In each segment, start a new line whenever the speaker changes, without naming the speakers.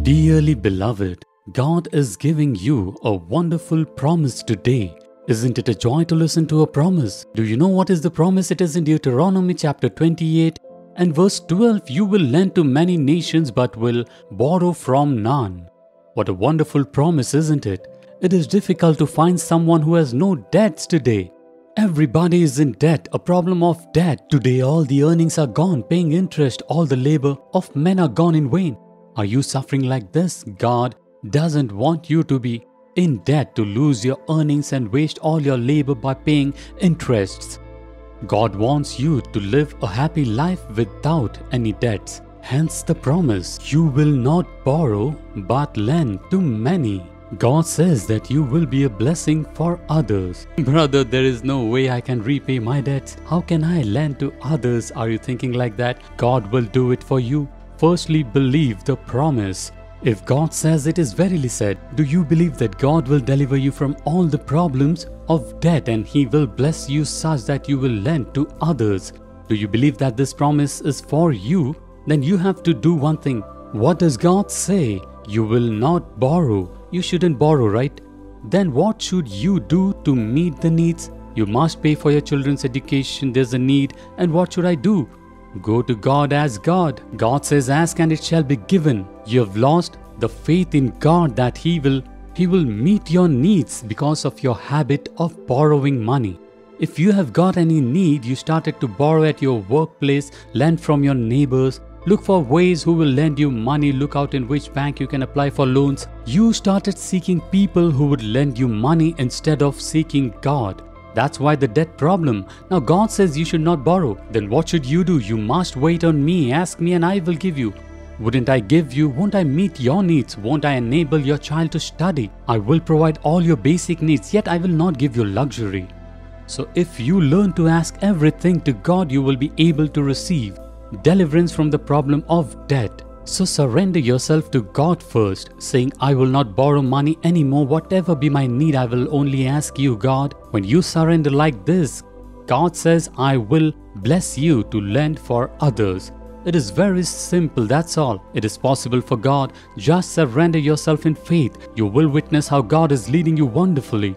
Dearly beloved, God is giving you a wonderful promise today. Isn't it a joy to listen to a promise? Do you know what is the promise? It is in Deuteronomy chapter 28 and verse 12. You will lend to many nations but will borrow from none. What a wonderful promise, isn't it? It is difficult to find someone who has no debts today. Everybody is in debt, a problem of debt. Today all the earnings are gone, paying interest, all the labor of men are gone in vain. Are you suffering like this? God doesn't want you to be in debt, to lose your earnings and waste all your labor by paying interests. God wants you to live a happy life without any debts. Hence the promise, you will not borrow but lend to many. God says that you will be a blessing for others. Brother, there is no way I can repay my debts. How can I lend to others? Are you thinking like that? God will do it for you. Firstly, believe the promise. If God says it is verily said, do you believe that God will deliver you from all the problems of debt and He will bless you such that you will lend to others? Do you believe that this promise is for you? Then you have to do one thing. What does God say? You will not borrow. You shouldn't borrow, right? Then what should you do to meet the needs? You must pay for your children's education. There's a need. And what should I do? Go to God as God. God says, ask and it shall be given. You have lost the faith in God that He will meet your needs because of your habit of borrowing money. If you have got any need, you started to borrow at your workplace, lend from your neighbors, look for ways who will lend you money, look out in which bank you can apply for loans. You started seeking people who would lend you money instead of seeking God. That's why the debt problem. Now God says you should not borrow. Then what should you do? You must wait on me. Ask me and I will give you. Wouldn't I give you? Won't I meet your needs? Won't I enable your child to study? I will provide all your basic needs, yet I will not give you luxury. So if you learn to ask everything to God, you will be able to receive deliverance from the problem of debt. So surrender yourself to God first, saying, I will not borrow money anymore. Whatever be my need, I will only ask you, God. When you surrender like this, God says, I will bless you to lend for others. It is very simple, that's all. It is possible for God. Just surrender yourself in faith. You will witness how God is leading you wonderfully.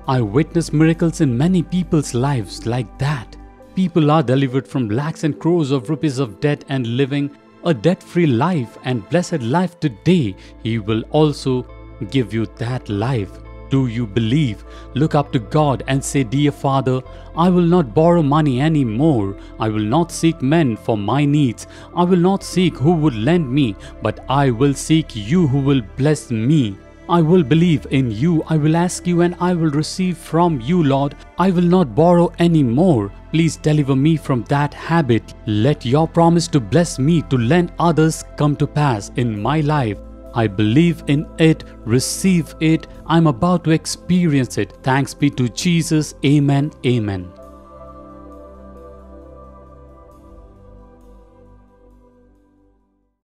I witness miracles in many people's lives like that. People are delivered from lakhs and crores of rupees of debt and living a debt-free life and blessed life today. He will also give you that life. Do you believe? Look up to God and say, Dear Father, I will not borrow money anymore. I will not seek men for my needs. I will not seek who would lend me, but I will seek you who will bless me. I will believe in you. I will ask you and I will receive from you, Lord. I will not borrow anymore. Please deliver me from that habit. Let your promise to bless me, to lend others come to pass in my life. I believe in it, receive it. I'm about to experience it. Thanks be to Jesus. Amen. Amen.